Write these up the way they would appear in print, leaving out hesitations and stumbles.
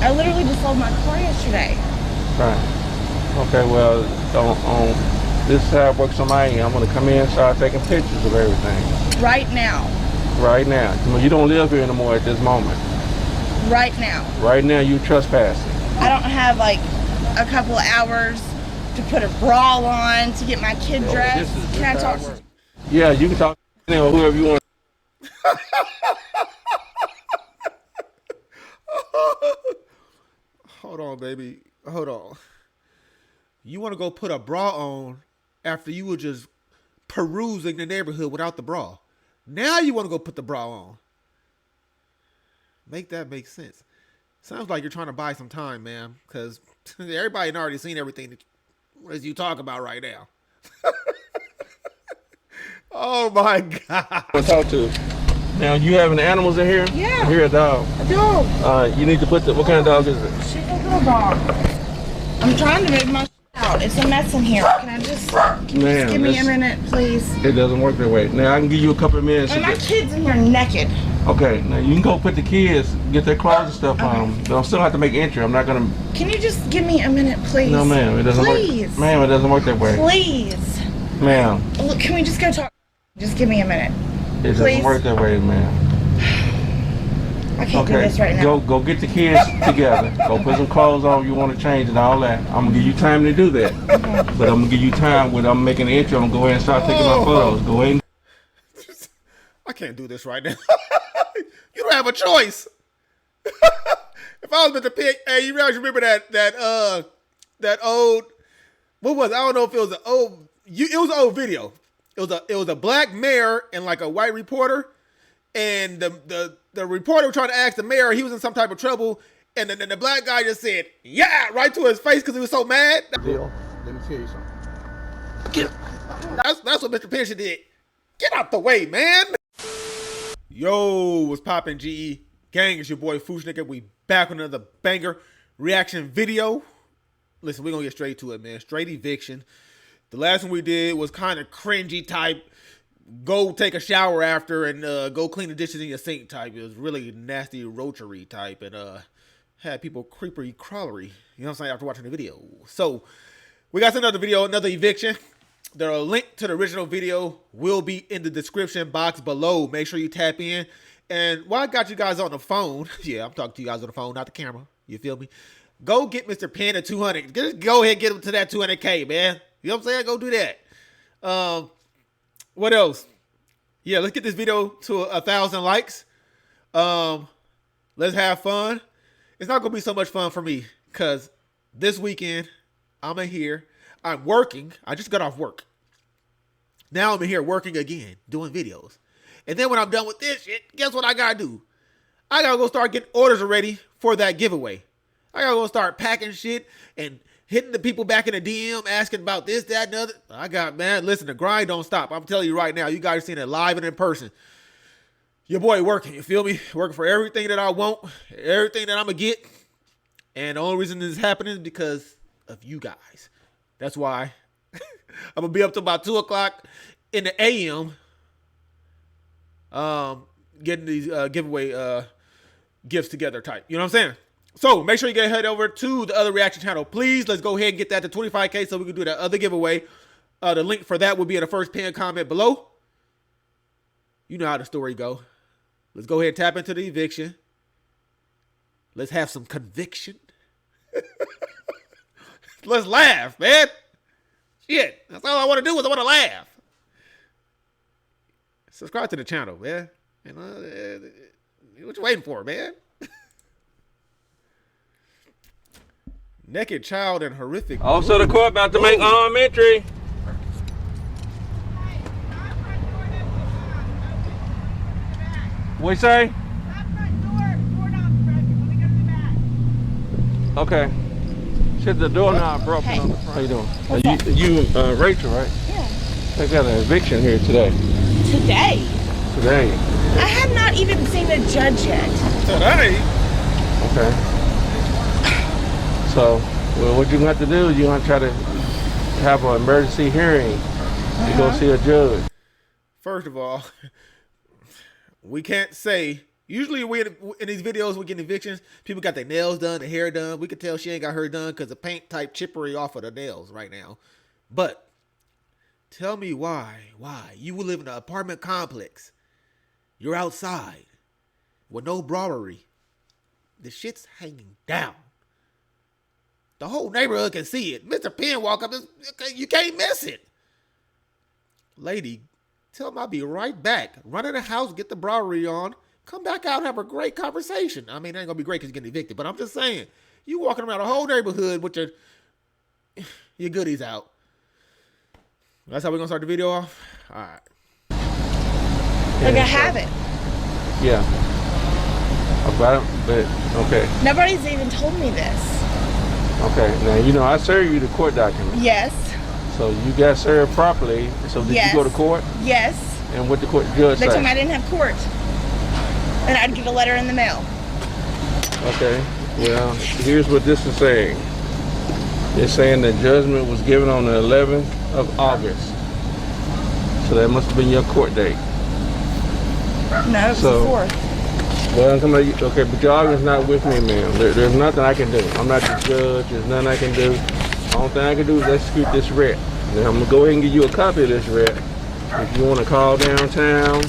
I literally just sold my car yesterday. Right. Okay, well, this is how it works on my end. I'm going to come in and start taking pictures of everything. Right now. Right now. Well, you don't live here anymore at this moment. Right now. Right now, you trespassing. I don't have like a couple of hours to put a bra on to get my kid dressed. Can I talk to you? Yeah, you can talk to whoever you want. Hold on, baby. Hold on. You want to go put a bra on after you were just perusing the neighborhood without the bra. Now you want to go put the bra on. Make that make sense. Sounds like you're trying to buy some time, man, because everybody had already seen everything that you talk about right now. Oh, my God. Want to talk to. Now, you having animals in here? Yeah. Here, a dog. A dog. You need to put what kind of dog is it? She's a little dog. I'm trying to move my out. It's a mess in here. Can you just give me a minute, please? It doesn't work that way. Now, I can give you a couple of minutes. And my kid's in here naked. Okay, now you can go put the kids, get their clothes and stuff on them. But I'm still have to make entry. I'm not going to... Can you just give me a minute, please? No, ma'am. It doesn't please. work. Ma'am, it doesn't work that way. Please. Ma'am. Look, can we just go talk? Just give me a minute. It doesn't work that way, ma'am. I can't do this right now. Go get the kids together. Go put some clothes on you want to change and all that. I'm going to give you time to do that. Okay. But I'm going to give you time when I'm making the entry. I'm going to go ahead and start taking my photos. Go ahead and... I can't do this right now. You don't have a choice. If I was with the pig, hey, you guys remember that old, what was it? I don't know if it was it was an old video. It was a black mayor and like a white reporter, and the reporter was trying to ask the mayor, he was in some type of trouble, and then the black guy just said, yeah, right to his face because he was so mad. Deal. Let me tell you something. That's what Mr. Penn did. Get out the way, man. Yo, what's poppin', GE? Gang, it's your boy Foosh Nigga. We back with another banger reaction video. Listen, we're gonna get straight to it, man. Straight eviction. The last one we did was kind of cringy type. Go take a shower after and go clean the dishes in your sink type. It was really nasty roachery type and had people creepery crawlery. You know what I'm saying? After watching the video. So we got another video, another eviction. The link to the original video will be in the description box below. Make sure you tap in. And while I got you guys on the phone, yeah, I'm talking to you guys on the phone, not the camera. You feel me? Go get Mr. Penn at 200. Just go ahead and get him to that 200K, man. You know what I'm saying? Go do that. What else? Yeah, let's get this video to 1,000 likes. Let's have fun. It's not going to be so much fun for me because this weekend I'm in here. I'm working. I just got off work. Now I'm in here working again, doing videos. And then when I'm done with this shit, guess what I gotta do? I gotta go start getting orders ready for that giveaway. I gotta go start packing shit and hitting the people back in the DM, asking about this, that, and other. Man, listen, the grind don't stop. I'm telling you right now, you guys seen it live and in person. Your boy working, you feel me? Working for everything that I want, everything that I'm gonna get. And the only reason this is happening is because of you guys. That's why I'm going to be up to about 2 o'clock in the AM getting these giveaway gifts together type. You know what I'm saying? So make sure you head over to the other reaction channel. Please, let's go ahead and get that to 25K so we can do that other giveaway. The link for that will be in the first pinned comment below. You know how the story go. Let's go ahead and tap into the eviction. Let's have some conviction. Let's laugh, man. Shit. That's all I want to do is I want to laugh. Subscribe to the channel, man. You know, what you waiting for, man? Naked child and horrific. Also, the court about to make armed entry. What you say? Okay. Shit, the doorknob broken on the front. How you doing? You Rachel, right? Yeah. They got an eviction here today. Today? Today. I have not even seen a judge yet. Today? Okay. So, well, what you're going to have to do is you're going to try to have an emergency hearing to go see a judge. First of all, we can't say, Usually we in these videos we get evictions. People got their nails done, their hair done. We could tell she ain't got her done because the paint type chippery off of the nails right now. But tell me why you will live in an apartment complex. You're outside with no brawlery. The shit's hanging down. The whole neighborhood can see it. Mr. Penn walk up, you can't miss it. Lady, tell him I'll be right back. Run in the house, get the brawlery on. Come back out and have a great conversation. I mean, it ain't going to be great because you're getting evicted. But I'm just saying, you walking around the whole neighborhood with your goodies out. That's how we're going to start the video off? All right. Like, I have it. Yeah. About it, but, okay. Nobody's even told me this. Okay. Now, you know, I served you the court document. Yes. So you got served properly. So did you go to court? Yes. And what the court judge They say? told me I didn't have court. And I'd get a letter in the mail. Okay. Well, here's what this is saying. It's saying the judgment was given on the 11th of August. So that must have been your court date. No, it's the 4th. Well, okay, but your argument's not with me, ma'am. There's nothing I can do. I'm not the judge. There's nothing I can do. The only thing I can do is execute this writ. Now, I'm going to go ahead and give you a copy of this writ. If you want to call downtown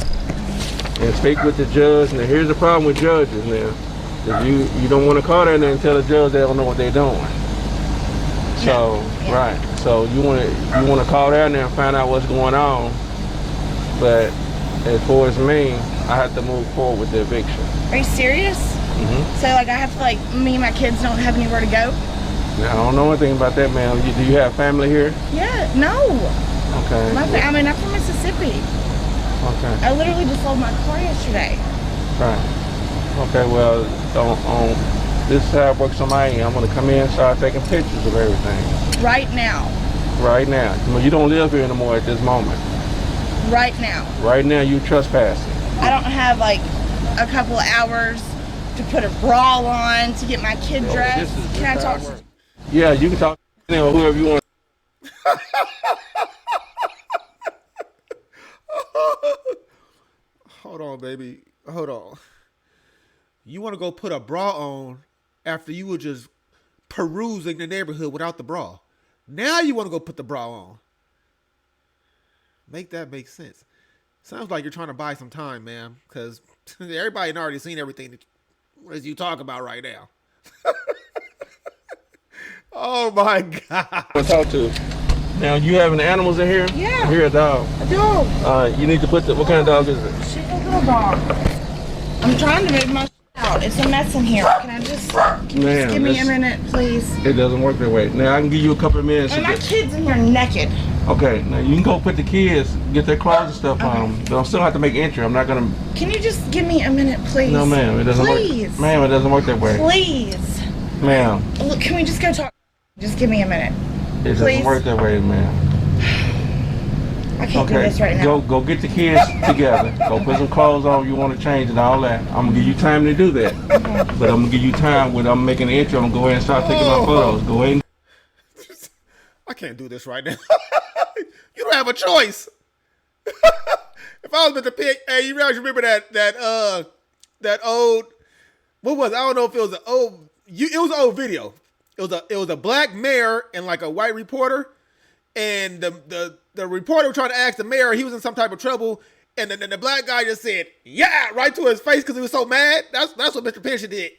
and speak with the judge. Now, here's the problem with judges now. If you don't want to call down there and tell the judge they don't know what they're doing. So, right. So you want to call down there and find out what's going on. But as far as me, I have to move forward with the eviction. Are you serious? Mm-hmm. So, like, I have to, me and my kids don't have anywhere to go? Now, I don't know anything about that, ma'am. Do you have family here? Yeah, no. Okay. I'm from Mississippi. Okay. I literally just sold my car yesterday. Right. Okay, well, this is how it works on my end. I'm going to come in and start taking pictures of everything. Right now. Right now. Well, you don't live here anymore at this moment. Right now. Right now, you trespassing. I don't have, like, a couple of hours to put a bra on, to get my kid dressed. Can I talk to you? Yeah, you can talk to whoever you want. Hold on, baby. Hold on. You want to go put a bra on after you were just perusing the neighborhood without the bra. Now you want to go put the bra on. Make that make sense. Sounds like you're trying to buy some time, ma'am, because everybody had already seen everything that you talk about right now. Oh my God. I talk to. Now, you having animals in here? Yeah. Here, a dog. A dog. You need to put what kind of dog is it? She's a little dog. I'm trying to move my out. It's a mess in here. Can you just give me a minute, please? It doesn't work that way. Now, I can give you a couple of minutes. And my kid's in here naked. Okay, now you can go put the kids, get their clothes and stuff on them. But I'm still have to make entry. I'm not going to... Can you just give me a minute, please? No, ma'am. It doesn't please. work. Ma'am, it doesn't work that way. Please. Ma'am. Look, can we just go talk? Just give me a minute. It doesn't work that way, ma'am. I can't do this right now. Go get the kids together. Go put some clothes on you want to change and all that. I'm going to give you time to do that. Okay. But I'm going to give you time when I'm making an entry. I'm going to go ahead and start taking my photos. Go ahead and... I can't do this right now. You don't have a choice. If I was with the pig, hey, you guys remember that old, what was it? I don't know if it was it was an old video. It was a black mayor and like a white reporter, and the reporter was trying to ask the mayor, he was in some type of trouble, and then the black guy just said, yeah, right to his face because he was so mad. That's what Mr. Penn did.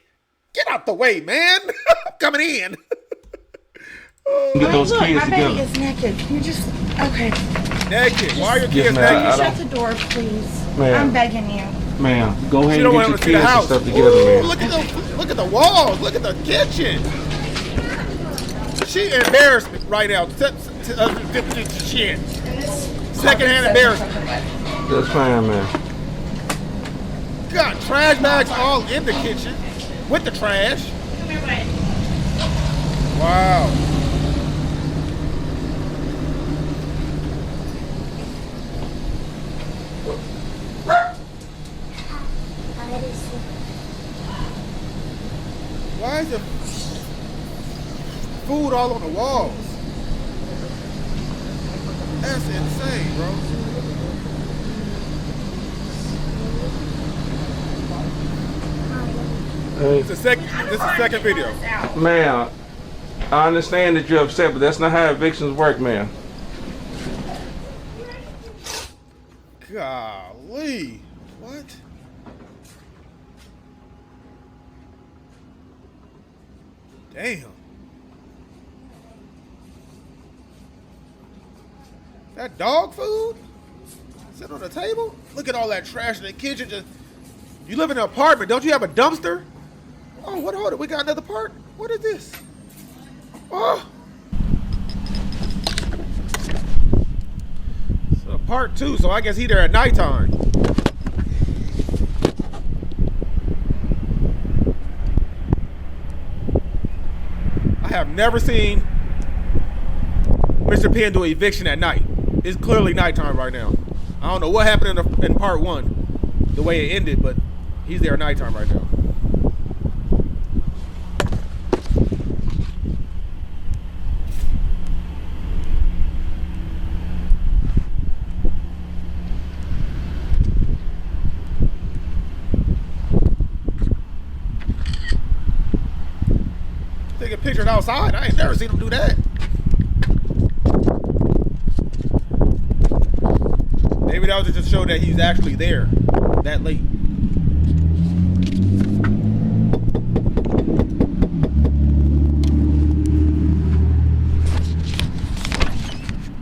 Get out the way, man. I'm coming in. Get those look, kids my together. baby is naked. Can you just, okay. Naked. Why are your kids ma'am. naked? Shut the door, please. Ma'am. I'm begging you. Ma'am, go ahead She and don't get want your to see the kids and house. stuff together, Ooh, ma'am. look at the walls. Look at the kitchen. She embarrassed me right now. Shit. Secondhand embarrassment. That's fine, man. Got trash bags all in the kitchen with the trash. Wow. Why is the food all on the walls? That's insane, bro. Hey. This is the second video. Ma'am, I understand that you're upset, but that's not how evictions work, ma'am. Golly. What? Damn. That dog food? Sit on the table? Look at all that trash in the kitchen. Just, you live in an apartment. Don't you have a dumpster? Oh, what? Hold it. We got another part? What is this? Oh. So part 2. So I guess he there at nighttime. I have never seen Mr. Penn do an eviction at night. It's clearly nighttime right now. I don't know what happened in part 1, the way it ended, but he's there at nighttime right now. Taking pictures outside. I ain't never seen him do that. Maybe that was just to show that he's actually there that late.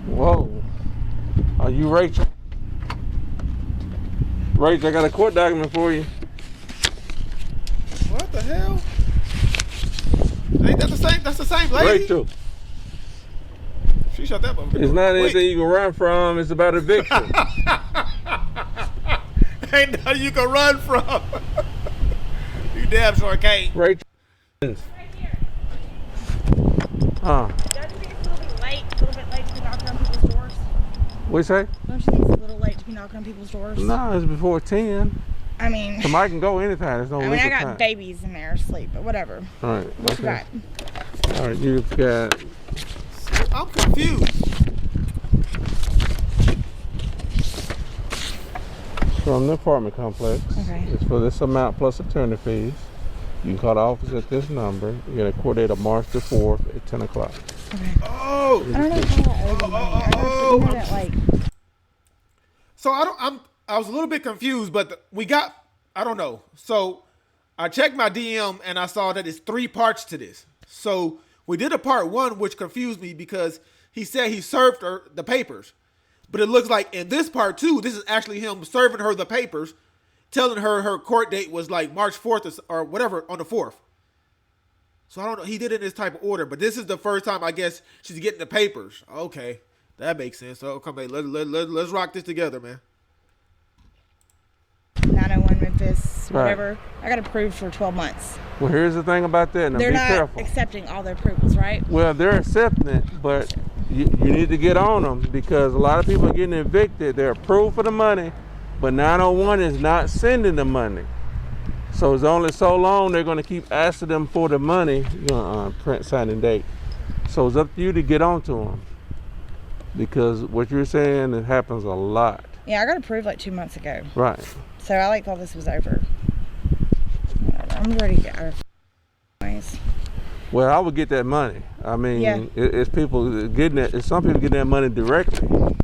Whoa. Are you Rachel? Rachel, I got a court document for you. What the hell? Ain't that the same? That's the same lady? Rachel. She shut that up. It's not anything you can run from. It's about eviction. Ain't nothing you can run from. You damn sure can't. Rachel. Right here. Huh. Don't you think it's a little bit late to be knocking on people's doors? What you say? Don't you think it's a little late to be knocking on people's doors? No, it's before 10. I mean, Somebody can go anytime. There's no I legal got time. babies in there asleep, but whatever. All right. What you got? All right, you've got. I'm confused. From the apartment complex. Okay. It's for this amount plus attorney fees. You can call the office at this number. You're going to court date of March the 4th at 10 o'clock. Okay. Oh. I don't know how I owe the money. I know that, like. So I was a little bit confused, but I don't know. So I checked my DM and I saw that it's 3 parts to this. So we did a part 1, which confused me because he said he served her the papers. But it looks like in this part 2, this is actually him serving her the papers, telling her her court date was like March 4th or whatever on the 4th. So I don't know. He did it in this type of order, but this is the first time I guess she's getting the papers. Okay, that makes sense. So come on, let's rock this together, man. 901 Memphis, Right. whatever. I got approved for 12 months. Well, here's the thing about that. Now, They're be not careful. accepting all the approvals, right? Well, they're accepting it, but you need to get on them because a lot of people are getting evicted. They're approved for the money, but 901 is not sending the money. So it's only so long they're going to keep asking them for the money. You're going to print, sign, and date. So it's up to you to get on to them because what you're saying, it happens a lot. Yeah, I got approved like 2 months ago. Right. So I thought this was over. I'm ready to get out of ways. Well, I would get that money. I mean, Yeah. it's people getting that. It's some people getting that money directly on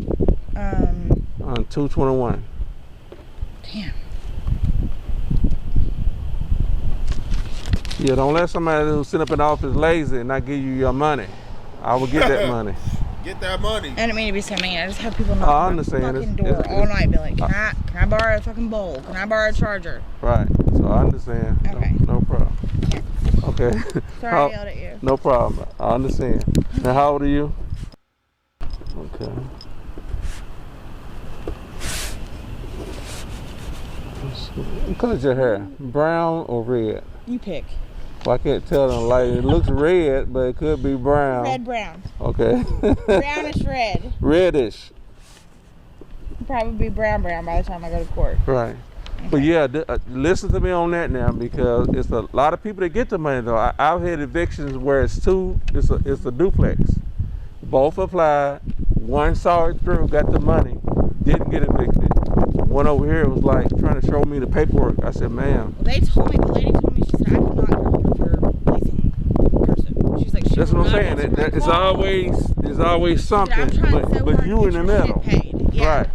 221. Damn. Yeah, don't let somebody who's sitting up in the office lazy and not give you your money. I would get that money. Get that money. I didn't mean to be so mean. I just have people I knock on my understand. fucking It's- door all night. Be like, can I borrow a fucking bowl? Can I borrow a charger? Right. So I understand. Okay. No problem. Okay. Sorry I yelled at you. No problem. I understand. Now, how old are you? Okay. What color's your hair? Brown or red? You pick. Well, I can't tell them. Like it looks red, but it could be brown. Red, brown. Okay. Brownish red. Reddish. Probably be brown by the time I go to court. Right. But yeah, listen to me on that now because it's a lot of people that get the money though. I've had evictions where it's a duplex. Both applied, one saw it through, got the money, didn't get evicted. one over here was like trying to show me the paperwork. I said, ma'am. Well, they told me, the lady told me, she said, I could not get a hold of your leasing person. She's like, she That's will what I'm not saying. answer my It's call. always She said, I'm something, trying so but hard you to in the get your middle. shit paid. Yeah. Right.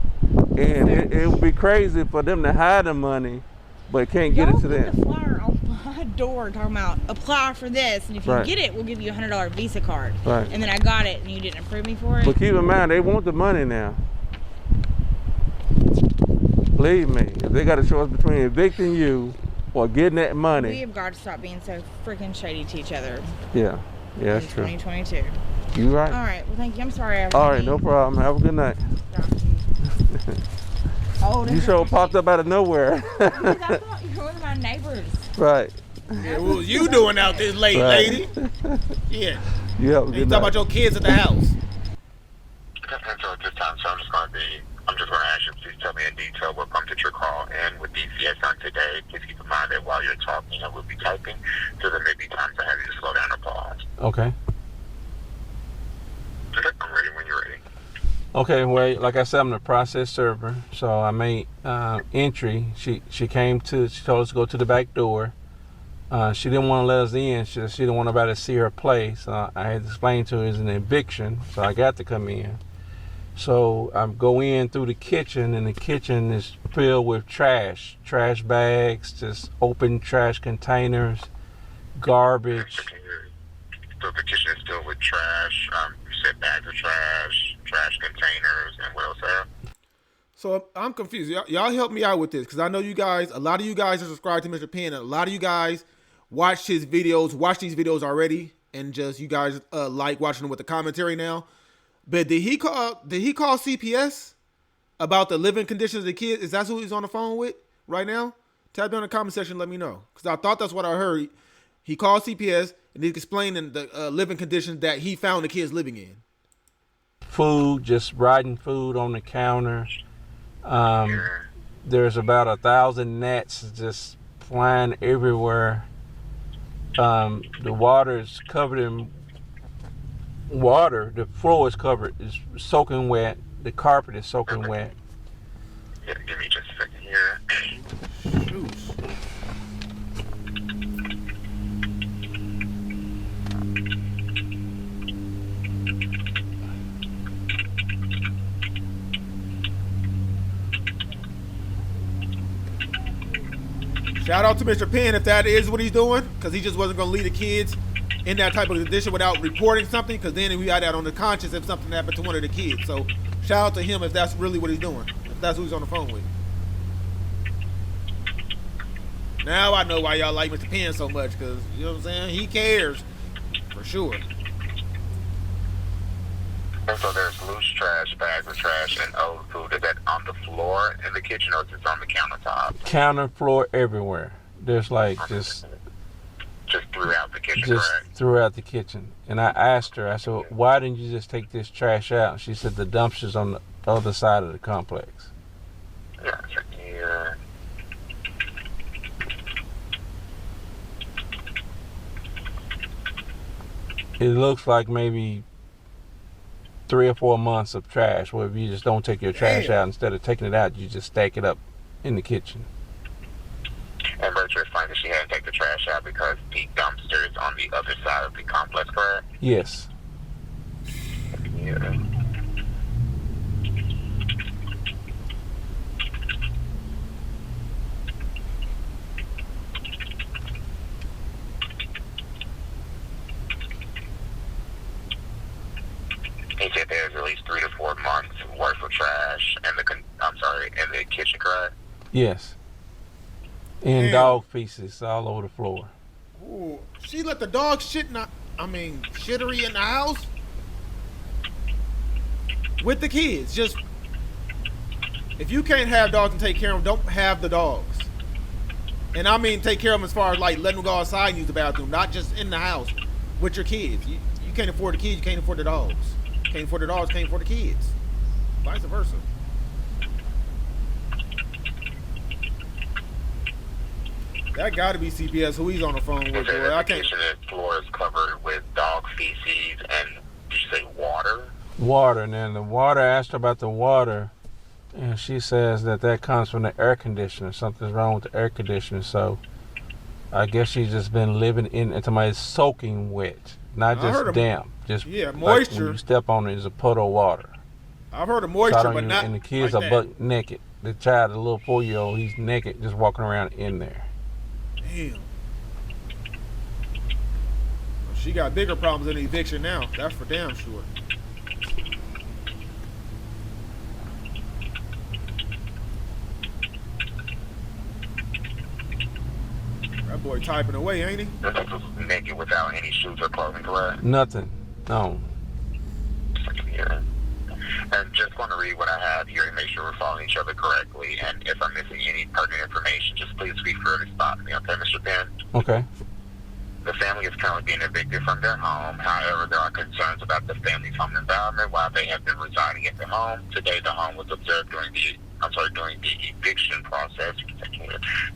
And it would be crazy for them to hide the money, but can't get it to them. Y'all put the flyer on my door talking about apply for this, and if you get it, we'll give you a $100 Visa card. Right. And then I got it, and you didn't approve me for it. But keep in mind, they want the money now. Believe me, if they got a choice between evicting you or getting that money. We have got to stop being so freaking shady to each other. Yeah, that's true. 2022. You right. All right. Well, thank you. I'm sorry. All right, no problem. Have a good night. Oh, you sure popped up out of nowhere. That's not, you're one of my neighbors. Right. Yeah, what was you doing out this late, lady? Yeah. You have a good You talking night. about your kids at the house. So at this time, so I'm just going to ask you, please tell me in detail what prompted your call. And with DCS on today, please keep in mind that while you're talking, I will be typing, so there may be times I have you to slow down or pause. Okay. Okay, I'm ready when you're ready. Okay, well, like I said, I'm the process server, so I made entry. She told us to go to the back door. She didn't want to let us in. She didn't want nobody to see her play, so I had to explain to her it's an eviction, so I got to come in. So I go in through the kitchen, and the kitchen is filled with trash bags, just open trash containers, garbage. So the kitchen is filled with trash. You said bags of trash containers, and what else there? So I'm confused. Y'all help me out with this, because I know you guys, a lot of you guys are subscribed to Mr. Penn, and a lot of you guys watch these videos already, and just you guys like watching them with the commentary now. But did he call CPS about the living conditions of the kids? Is that who he's on the phone with right now? Type down in the comment section and let me know, because I thought that's what I heard. He called CPS and he's explaining the living conditions that he found the kids living in. Food, just rotten food on the counter. There's about 1,000 gnats just flying everywhere. The water is covered in water. The floor is covered, is soaking wet. The carpet is soaking wet. Yeah, give me just a second here. Shout out to Mr. Penn if that is what he's doing, because he just wasn't going to leave the kids in that type of condition without reporting something, because then we got that on the conscience if something happened to one of the kids. So shout out to him if that's really what he's doing, if that's who he's on the phone with. Now I know why y'all like Mr. Penn so much, because, you know what I'm saying, he cares, for sure. And so there's loose trash, bags of trash, and old food. Is that on the floor in the kitchen, or is it on the countertop? Counter, floor, everywhere. There's like just throughout the kitchen, just correct? throughout the kitchen. And I asked her, I said, why didn't you just take this trash out? She said the dumpster's on the other side of the complex. Yeah, check here. It looks like maybe 3 or 4 months of trash, where if you just don't take your trash out, instead of taking it out, you just stack it up in the kitchen. And Bertram explained that she had to take the trash out because the dumpster is on the other side of the complex, correct? Yes. Yeah. He said there's at least 3 to 4 months worth of trash in the kitchen, correct? Yes. And dog feces all over the floor. Ooh, she let the dog shittery in the house with the kids. Just, if you can't have dogs and take care of them, don't have the dogs. And I mean take care of them as far as like letting them go outside and use the bathroom, not just in the house with your kids. You can't afford the kids, you can't afford the dogs. Can't afford the dogs, can't afford the kids. Vice versa. That gotta be CPS, who he's on the phone with, boy. I can't. The kitchen floor is covered with dog feces and, did you say water? Water. And then the water, I asked her about the water, And she says that comes from the air conditioner. Something's wrong with the air conditioner. So I guess she's just been living in somebody's soaking wet, not just damp. Just moisture. Like when you step on it, is a puddle of water. I've heard of moisture, so but not. And the kids like are buck naked. The child, the little 4-year-old, he's naked, just walking around in there. Damn. Well, she got bigger problems than eviction now. That's for damn sure. That boy typing away, ain't he? Naked without any shoes or clothing, correct? Nothing. No. Yeah. And just going to read what I have here and make sure we're following each other correctly. And if I'm missing any pertinent information, just please feel free to stop me. Okay, Mr. Penn? Okay. The family is currently being evicted from their home. However, there are concerns about the family's home environment while they have been residing at the home. Today, the home was observed during the eviction process.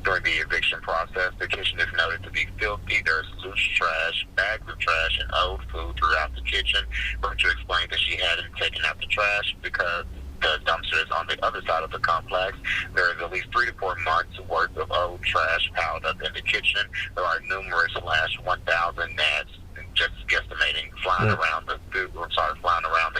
During the eviction process, the kitchen is noted to be filthy. There's loose trash, bags of trash, and old food throughout the kitchen. Richard explained that she hadn't taken out the trash because the dumpster is on the other side of the complex. There is at least 3 to 4 months worth of old trash piled up in the kitchen. There are numerous 1,000 gnats, just guesstimating, flying around the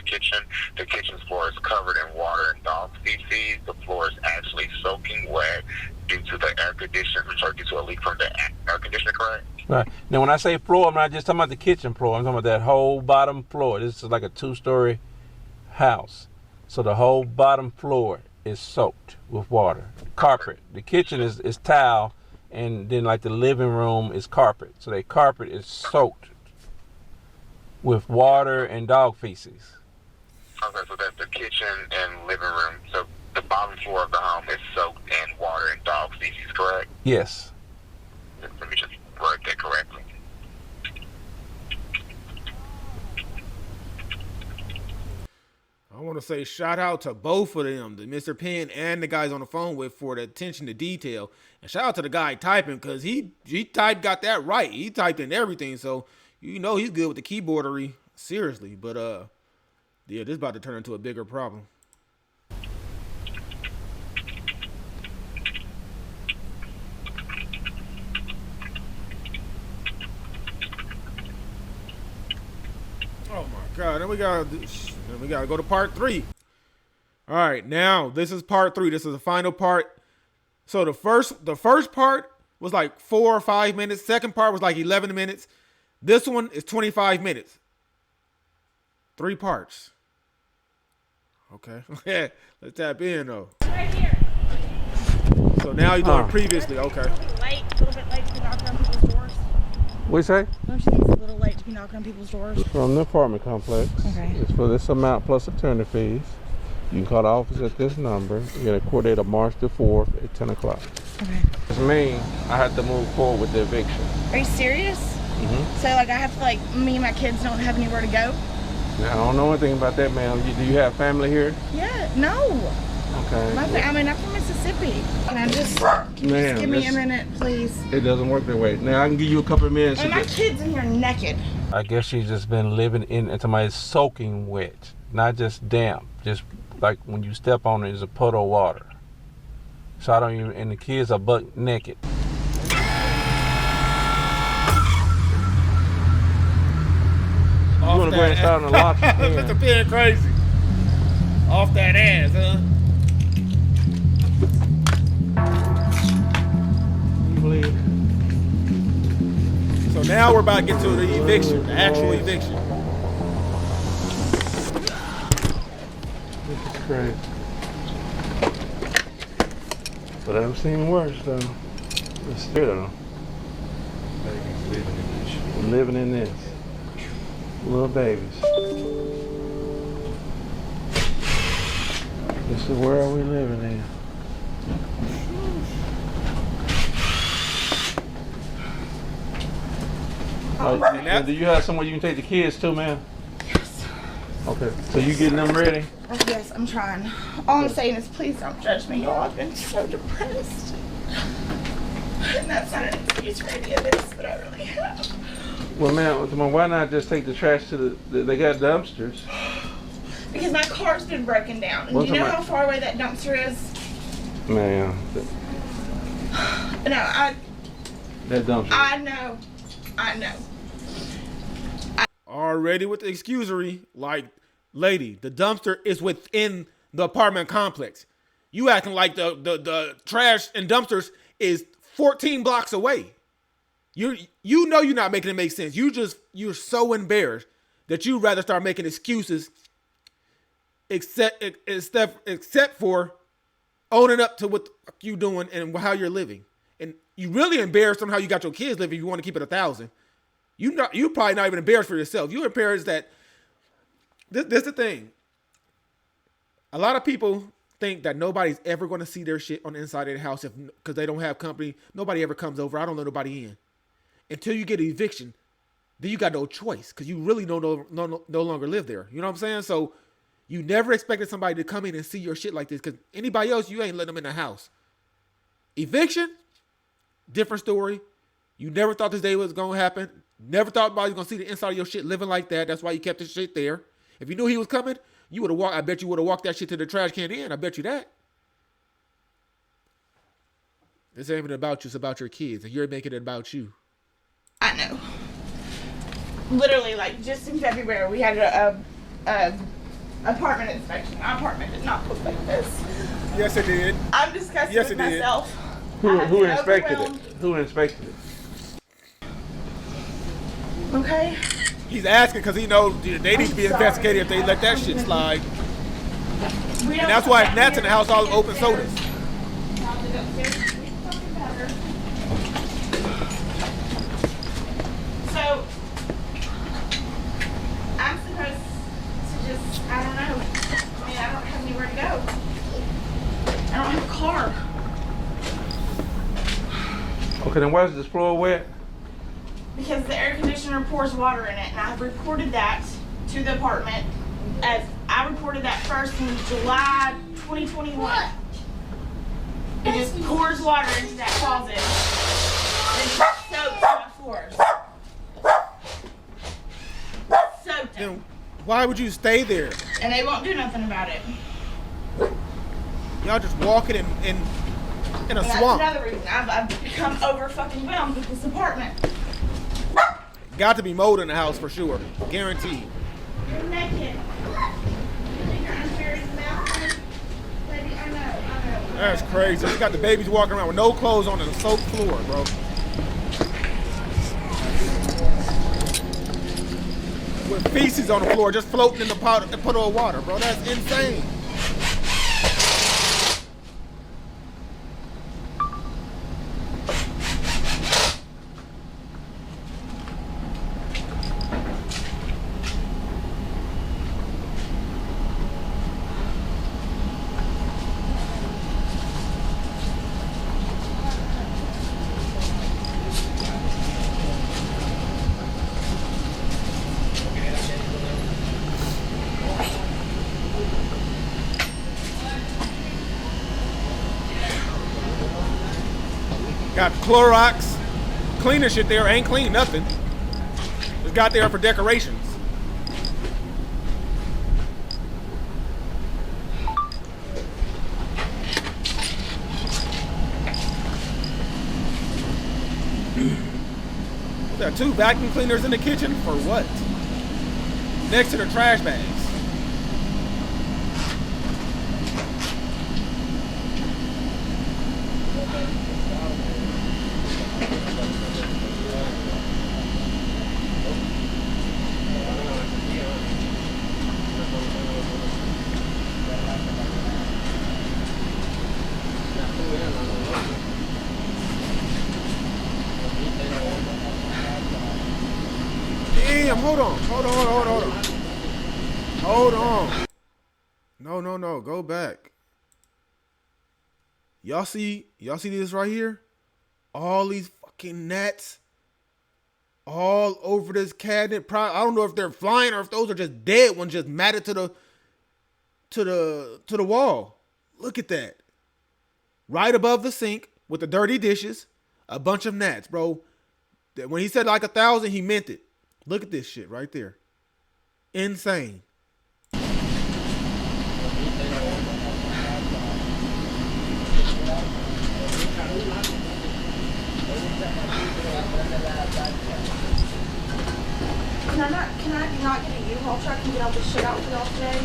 kitchen. The kitchen's floor is covered in water and dog feces. The floor is actually soaking wet due to the air conditioner, due to a leak from the air conditioner, correct? Right. Now, when I say floor, I'm not just talking about the kitchen floor. I'm talking about that whole bottom floor. This is like a 2-story house. So the whole bottom floor is soaked with water. Carpet. The kitchen is tile, and then like the living room is carpet. So the carpet is soaked with water and dog feces. Okay, so that's the kitchen and living room. So the bottom floor of the home is soaked in water and dog feces, correct? Yes. Let me just word that correctly. I want to say shout out to both of them, the Mr. Penn and the guys on the phone with, for the attention to detail. And shout out to the guy typing, because he got that right. He typed in everything, so you know he's good with the keyboardery. Seriously. But yeah, this is about to turn into a bigger problem. Oh my God! Then we gotta go to part 3. All right, now this is part 3. This is the final part. So the first part was like 4 or 5 minutes. Second part was like 11 minutes. This one is 25 minutes. 3 parts. Okay. Yeah, let's tap in though. Right here. So now you're doing previously. Okay. A little bit late to be knocking on people's doors. What you say? Don't you think it's a little late to be knocking on people's doors? From the apartment complex. Okay. It's for this amount plus attorney fees. You can call the office at this number. You get a court date of March the 4th at 10 o'clock. Okay. Which means I have to move forward with the eviction. Are you serious? Mm-hmm. So like I have to me and my kids don't have anywhere to go? Now, I don't know anything about that, ma'am. Do you have family here? Yeah. No. Okay. I'm from Mississippi. Can you just give me a minute, please? It doesn't work that way. Now, I can give you a couple of minutes. And my kid's in here naked. I guess she's just been living in somebody's soaking wet, not just damp. Just like when you step on it, is a puddle of water. So I don't even, and the kids are buck naked. You want to go ahead and start on the lock? Mr. Penn crazy. Off that ass, huh? So now we're about to get to the eviction, the actual eviction. This is great. But I've seen worse though. It's still living in this. Little babies. This is the world we living in. Do you have somewhere you can take the kids to, ma'am? Yes. Okay. So you getting them ready? Yes, I'm trying. All I'm saying is please don't judge me, y'all. I've been so depressed. And that's not an excuse for any of this, but I really have. Well, ma'am, why not just take the trash to they got dumpsters? because my car's been broken down. And What's do you know the how far away that dumpster is? Man, No, that dumpster. I know. Already with the excusery, like, lady, the dumpster is within the apartment complex. You acting like the trash and dumpsters is 14 blocks away. You know you're not making it make sense. You're so embarrassed that you'd rather start making excuses except for owning up to what the fuck you doing and how you're living. And you really embarrassed on how you got your kids living if you want to keep it 1,000. You probably not even embarrassed for yourself. You're embarrassed that this is the thing. A lot of people think that nobody's ever going to see their shit on the inside of the house because they don't have company. Nobody ever comes over. I don't let nobody in. Until you get an eviction, then you got no choice because you really no longer live there. You know what I'm saying? So you never expected somebody to come in and see your shit like this because anybody else, you ain't letting them in the house. Eviction, different story. You never thought this day was going to happen. Never thought anybody was going to see the inside of your shit living like that. That's why you kept the shit there. If you knew he was coming, you would have walked. I bet you would have walked that shit to the trash can in. I bet you that. This ain't even about you. It's about your kids. And you're making it about you. I know. Literally, like, just in February, we had a apartment inspection. Our apartment did not look like this. Yes, it did. I'm disgusted Yes, with it did. myself. Who inspected it? Who inspected it? Okay. He's asking because he knows they need to be investigated if they let that shit slide. And that's why it's gnats in the house, all open sodas. So, I'm supposed to just, I don't know. I mean, I don't have anywhere to go. I don't have a car. Okay, then why is this floor wet? Because the air conditioner pours water in it, and I reported that to the apartment. As I reported that first in July 2021. It just pours water into that closet. And soaks my floors. Soaked them. Then why would you stay there? And they won't do nothing about it. Y'all just walking in a And that's swamp. another reason. I've become over fucking whelmed with this apartment. Got to be mold in the house for sure. Guaranteed. You're naked. You think you're unfair to the mouth? Baby, I know. That's crazy. You got the babies walking around with no clothes on and a soaked floor, bro. With feces on the floor, just floating in the puddle of water, bro. That's insane. Got Clorox, cleaner shit there, ain't clean nothing. Just got there for decorations. There are 2 vacuum cleaners in the kitchen for what? Next to the trash bags. Damn, hold on. Hold on. No, go back. Y'all see this right here? All these fucking gnats all over this cabinet. I don't know if they're flying or if those are just dead ones just matted to the wall. Look at that. Right above the sink with the dirty dishes, a bunch of gnats, bro. When he said like 1,000, he meant it. Look at this shit right there. Insane. Can I not get a U-Haul truck and get all this shit out for y'all today?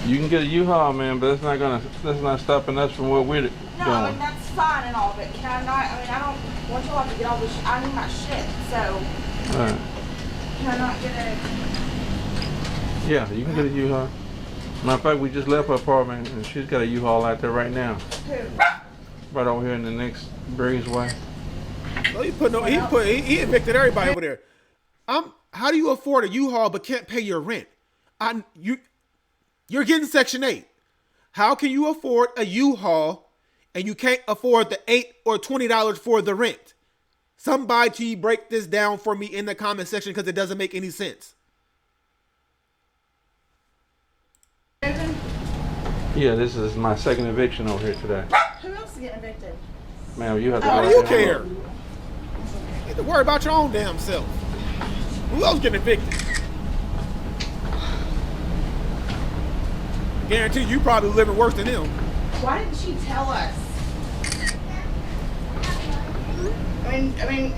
You can get a U-Haul, man, but that's not stopping us from what we're doing. No, I mean, that's fine and all, but can I not, I mean, I don't want y'all to get all this, I need my shit, so. Alright. Can I not get a? Yeah, you can get a U-Haul. Matter of fact, we just left her apartment and she's got a U-Haul out there right now. Who? Right over here in the next breezeway. So he evicted everybody over there. How do you afford a U-Haul but can't pay your rent? You're getting Section 8. How can you afford a U-Haul and you can't afford the $8 or $20 for the rent? Somebody break this down for me in the comment section because it doesn't make any sense. Yeah, this is my second eviction over here today. Who else is getting evicted? Ma'am, you have to. Why do you care? You need to worry about your own damn self. Who else getting evicted? Guarantee you probably living worse than him. Why didn't she tell us? I mean,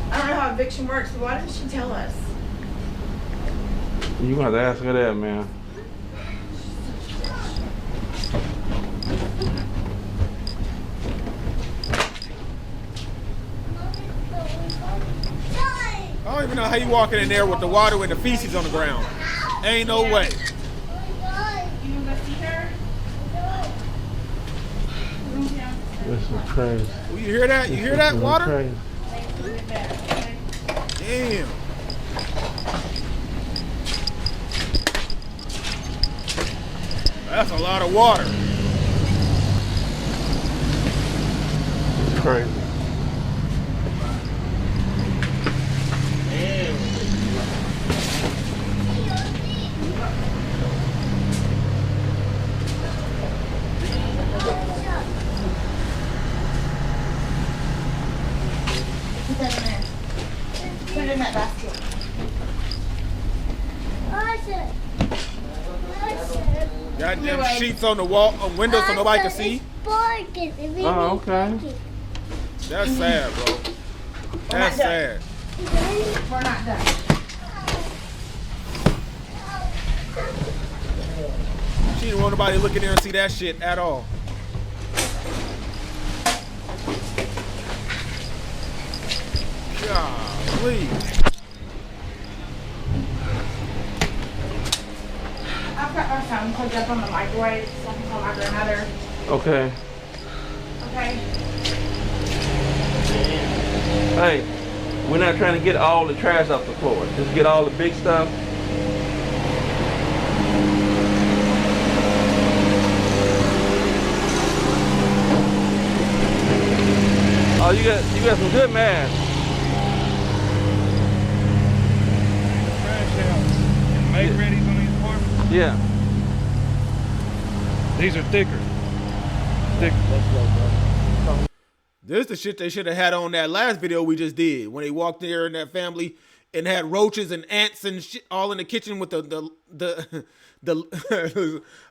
I don't know how eviction works, but why didn't she tell us? You gonna have to ask her that, man. I don't even know how you walking in there with the water with the feces on the ground. Ain't no way. You gonna see her? This is crazy. Well, you hear that? You hear that water? Crazy. Damn. That's a lot of water. It's crazy. Put that in there. Put it in that basket. Goddamn sheets on the wall, on windows so nobody can see. Oh, okay. That's sad, bro. That's sad. We're not done. She didn't want nobody to look in there and see that shit at all. Golly. I've got our phone plugged up on the microwave so I can call my grandmother. Okay. Okay? Hey, we're not trying to get all the trash off the floor. Just get all the big stuff. Oh, you got some good masks. Trash house. Make readies on these apartments. Yeah. These are thicker. This is the shit they should have had on that last video we just did when they walked there in that family and had roaches and ants and shit all in the kitchen with the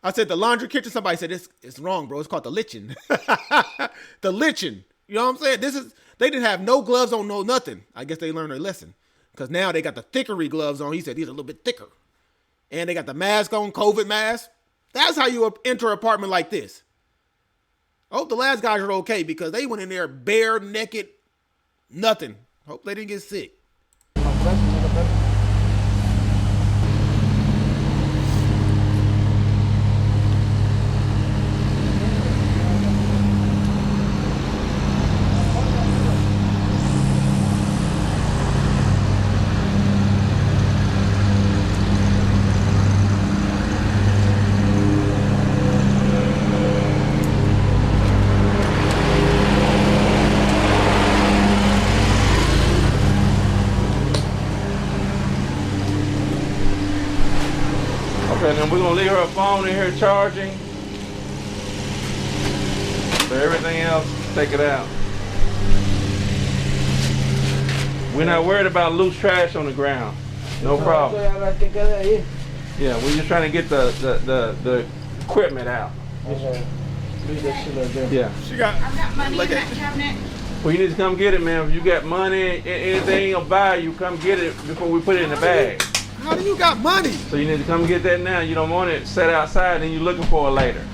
I said the laundry kitchen. Somebody said it's wrong, bro. It's called the lichen. The lichen. You know what I'm saying? They didn't have no gloves on, no nothing. I guess they learned their lesson because now they got the thickery gloves on. He said these are a little bit thicker, and they got the mask on, COVID mask. That's how you enter an apartment like this. I hope the last guys are okay because they went in there bare naked, nothing. Hope they didn't get sick. Okay, then we're gonna leave her phone in here charging. But everything else, take it out. We're not worried about loose trash on the ground. No problem. Yeah, we're just trying to get the equipment out. Yeah. She got. I've got money Look in at- that cabinet. Well, you need to come get it, man. If you got money, anything of value, come get it before we put it in the bag. How do you got money? So you need to come get that now. You don't want it set outside and you're looking for it later.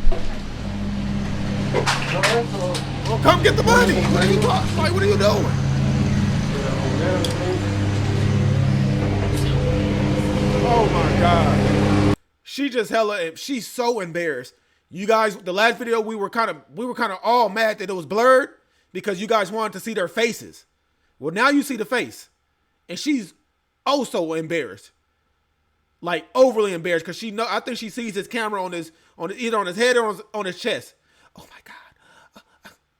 Well, come get the money. What are you talking? Like, what are you doing? Oh my God. She just she's so embarrassed. You guys, the last video we were kind of all mad that it was blurred because you guys wanted to see their faces. Well, now you see the face. And she's oh so embarrassed. Like overly embarrassed because I think she sees his camera either on his head or on his chest. Oh my God.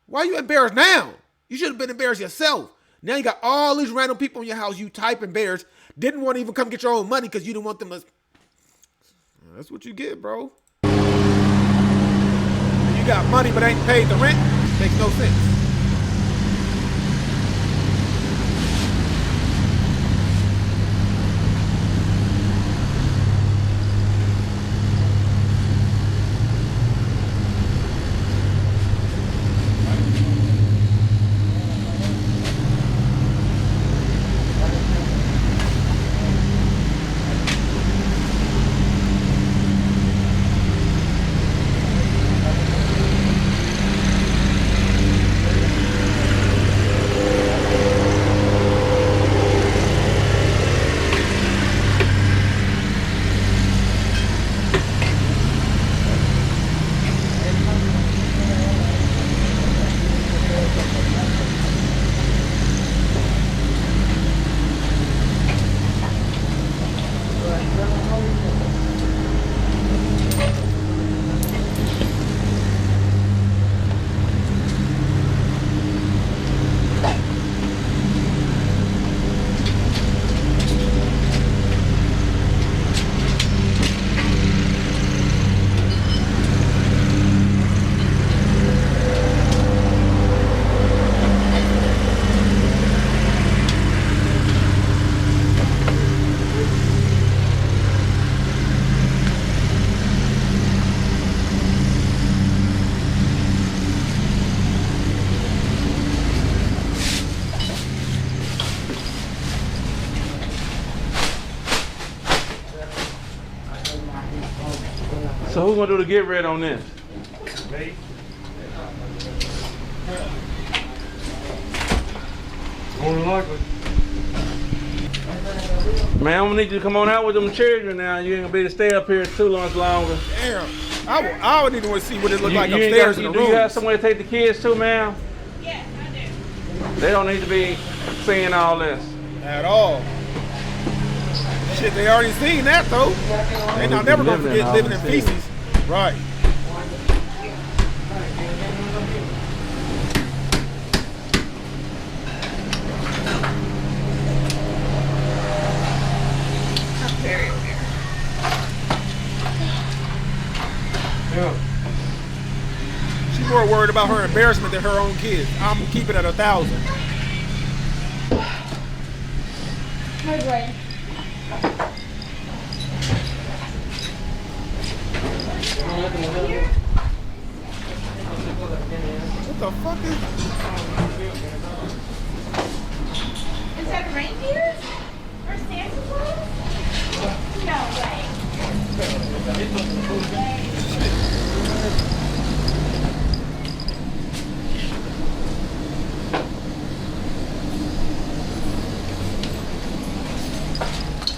Why are you embarrassed now? You should have been embarrassed yourself. Now you got all these random people in your house. You type embarrassed. Didn't want to even come get your own money because you didn't want them to. That's what you get, bro. You got money but ain't paid the rent. Makes no sense. So who's gonna do the get rid on this? Me? More than likely. Man, I'm gonna need you to come on out with them children now. You ain't gonna be able to stay up here too much longer. Damn. I would even want to see what it looked like upstairs in the room. Do you have somewhere to take the kids to, ma'am? Yes, I do. They don't need to be seeing all this. At all. Shit, they already seen that though. They not never gonna forget living in Feces. Right. Very embarrassed. Yeah. She's more worried about her embarrassment than her own kids. I'm keeping it 1,000. My brain. What the fuck is? Is that reindeer? Or Santa Claus? No way.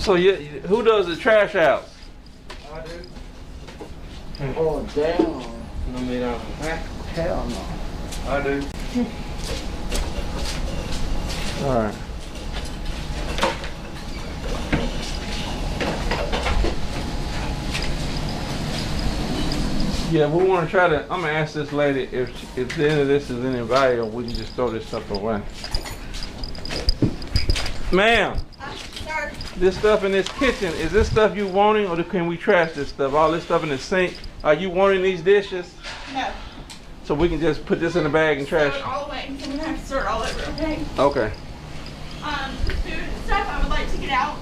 So who does the trash out? I do. Oh, damn. I mean, Hell no. I do. All right. Yeah, we want to try to. I'm gonna ask this lady if any of this is any value, or we can just throw this stuff away. Ma'am, Sorry. this stuff in this kitchen, is this stuff you wanting, or can we trash this stuff? All this stuff in the sink. Are you wanting these dishes? No. So we can just put this in the bag and trash Throw it all away. I'm gonna have to start all over, okay? Okay. The food and stuff I would like to get out.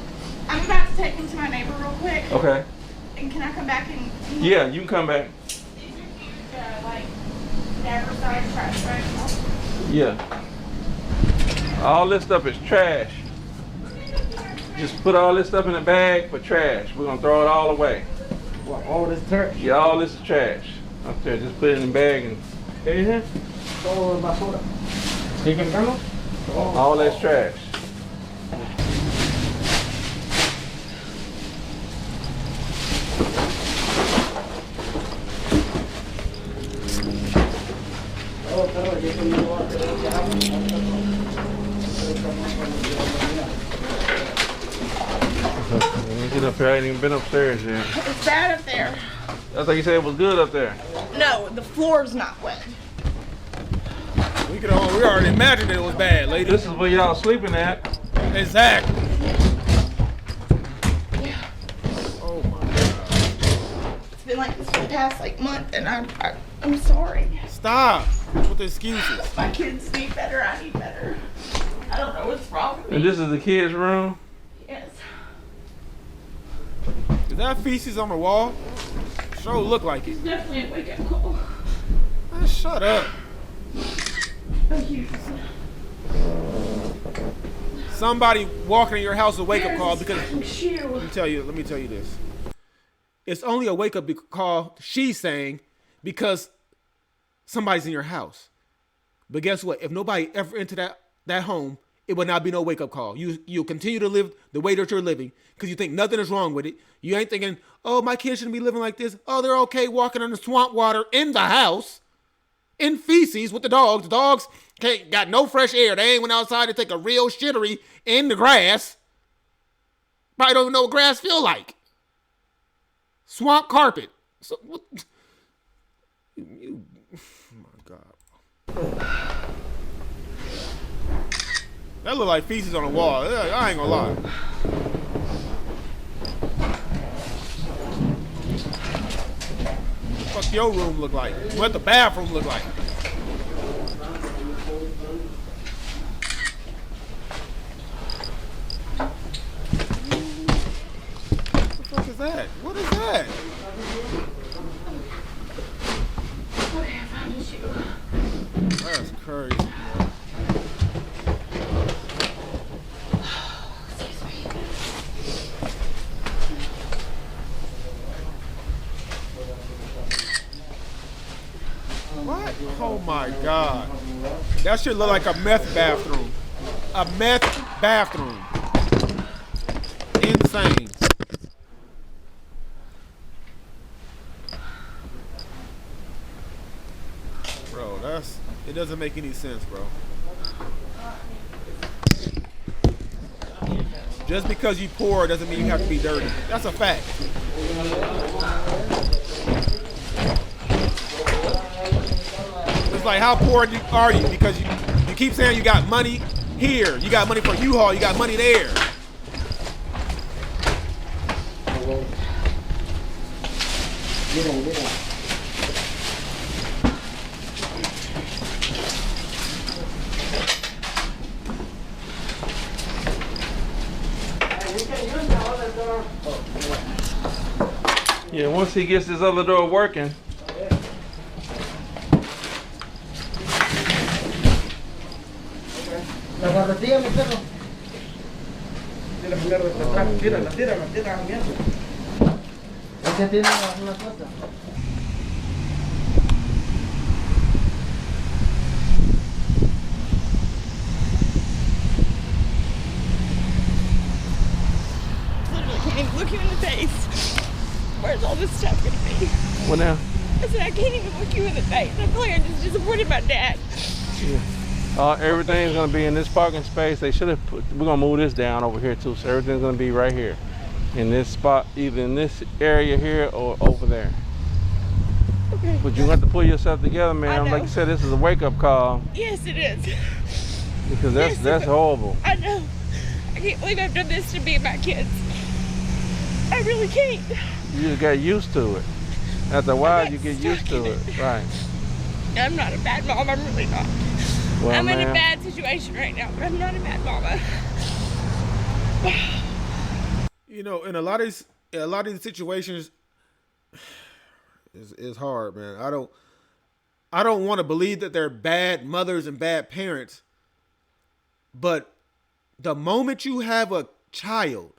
I'm about to take them to my neighbor real quick. Okay. And can I come back and... Yeah, you can come back. These are huge, like, never size trash bags. Yeah. All this stuff is trash. Just put all this stuff in a bag for trash. We're gonna throw it all away. What, all this dirt? Yeah, all this is trash. Up there, just put it in a bag and Todo basura. ¿Sigue cargando? all that's trash. Let me get up here. I ain't even been upstairs yet. It's bad up there. I thought you said it was good up there. No, the floor's not wet. We already imagined it was bad, lady. This is where y'all sleeping at. Exactly. Yeah. Oh my God. It's been like this for the past like month, and I'm sorry. Stop with the excuses. My kids need better. I need better. I don't know what's wrong with me. And this is the kids' room. Yes. Is that feces on the wall? Sure look like it. It's definitely a wake-up call. Man, shut up. Thank you. Somebody walking in your house a wake-up call because Let let me tell you this. It's only a wake-up call, she's saying, because somebody's in your house. But guess what? If nobody ever entered that home, it would not be no wake-up call. You'll continue to live the way that you're living because you think nothing is wrong with it. You ain't thinking, oh, my kids shouldn't be living like this. Oh, they're okay walking on the swamp water in the house, in feces with the dogs. The dogs got no fresh air. They ain't went outside to take a real shittery in the grass. Probably don't even know what grass feel like. Swamp carpet. So, what? Oh my God. That look like feces on the wall. I ain't gonna lie. What your room look like? What the bathroom look like? What the fuck is that? What is that? Okay, I found a shoe. That's crazy. What? Oh my God. That shit look like a meth bathroom. A meth bathroom. Insane. Bro, it doesn't make any sense, bro. Just because you poor doesn't mean you have to be dirty. That's a fact. It's like, how poor are you? Because you keep saying you got money here, you got money for U-Haul, you got money there. Yeah, once he gets this other door working. La barretilla, mi perro. Tírala, mierda. Ese tiene una cosa. Literally can't even look you in the face. Where's all this stuff gonna be? What now? I said I can't even look you in the face. I feel like I just disappointed my dad. Yeah. Everything's gonna be in this parking space. They should have we're gonna move this down over here too, so everything's gonna be right here. In this spot, either in this area here or over there. Okay. But you have to pull yourself together, man. Like you said, this is a wake-up call. Yes, it is. Because that's horrible. I know. I can't believe I've done this to me and my kids. I really can't. You just got used to it. After a while, you get used to it. Right. I'm not a bad mom. I'm really not. Well, I'm in a bad situation right now, but I'm not a bad mama. You know, in a lot of these situations, it's hard, man. I don't want to believe that they're bad mothers and bad parents, But the moment you have a child,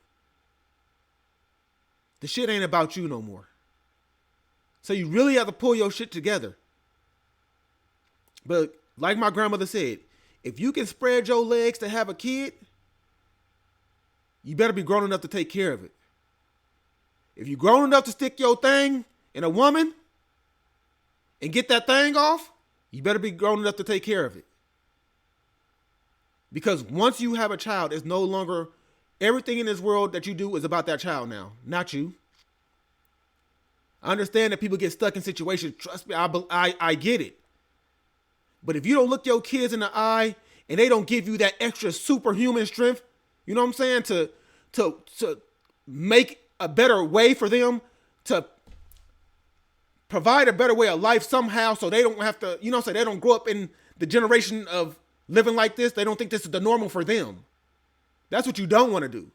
the shit ain't about you no more. So you really have to pull your shit together. But like my grandmother said, if you can spread your legs to have a kid, you better be grown enough to take care of it. If you're grown enough to stick your thing in a woman and get that thing off, you better be grown enough to take care of it. Because once you have a child, it's no longer everything in this world that you do is about that child now, not you. I understand that people get stuck in situations. Trust me, I get it. But if you don't look your kids in the eye and they don't give you that extra superhuman strength, you know what I'm saying, to make a better way for them, to provide a better way of life somehow, so they don't have to, you know, so they don't grow up in the generation of living like this. They don't think this is the normal for them. That's what you don't want to do.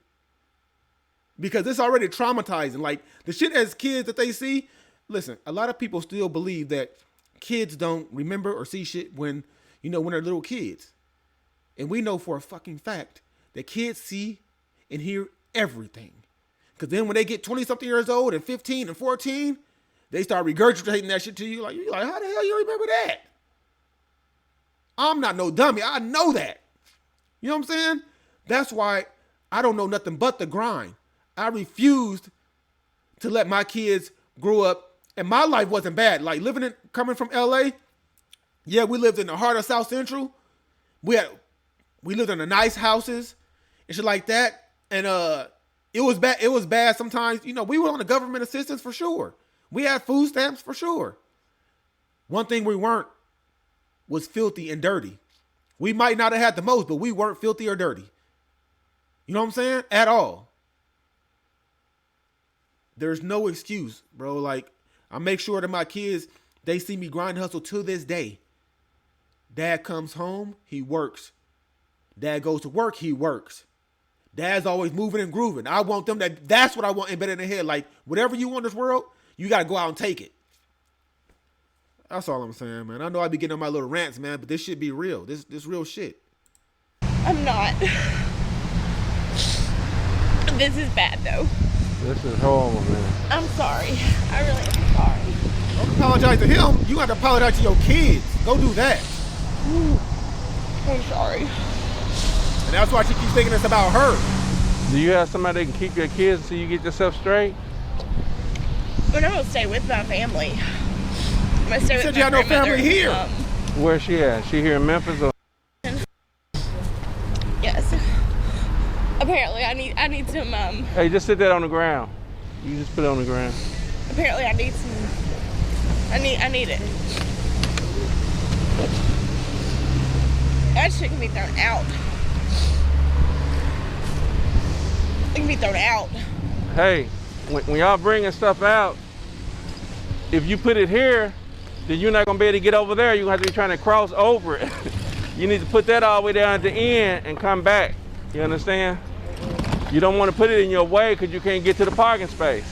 Because it's already traumatizing. Like, the shit as kids that they see, listen, a lot of people still believe that kids don't remember or see shit when, you know, when they're little kids. And we know for a fucking fact that kids see and hear everything. Because then when they get 20-something years old and 15 and 14, they start regurgitating that shit to you. Like, you're like, how the hell you remember that? I'm not no dummy. I know that. You know what I'm saying? That's why I don't know nothing but the grind. I refused to let my kids grow up, and my life wasn't bad. Like, coming from LA, yeah, we lived in the heart of South Central. We lived in the nice houses and shit like that. And it was bad. It was bad sometimes. You know, we were on the government assistance for sure. We had food stamps for sure. One thing we weren't was filthy and dirty. We might not have had the most, but we weren't filthy or dirty. You know what I'm saying? At all. There's no excuse, bro. Like, I make sure that my kids, they see me grind hustle to this day. Dad comes home, he works. Dad goes to work, he works. Dad's always moving and grooving. I want them that's what I want embedded in their head. Like, whatever you want in this world, you got to go out and take it. That's all I'm saying, man. I know I be getting on my little rants, man, but this shit be real. This real shit. I'm not. This is bad, though. This is horrible, man. I'm sorry. I really am sorry. Don't apologize to him. You got to apologize to your kids. Go do that. I'm sorry. And that's why she keeps thinking it's about her. Do you have somebody that can keep your kids until you get yourself straight? But I'm going to stay with my family. I'm going to stay with my said you had no family here. Where's she at? She here in Memphis or? Yes. Apparently, I need some. Hey, just sit that on the ground. You just put it on the ground. Apparently, I need some. I need it. That shit can be thrown out. It can be thrown out. Hey, when y'all bringing stuff out, if you put it here, then you're not gonna be able to get over there. You're gonna have to be trying to cross over it. You need to put that all the way down at the end and come back. You understand? You don't want to put it in your way because you can't get to the parking space.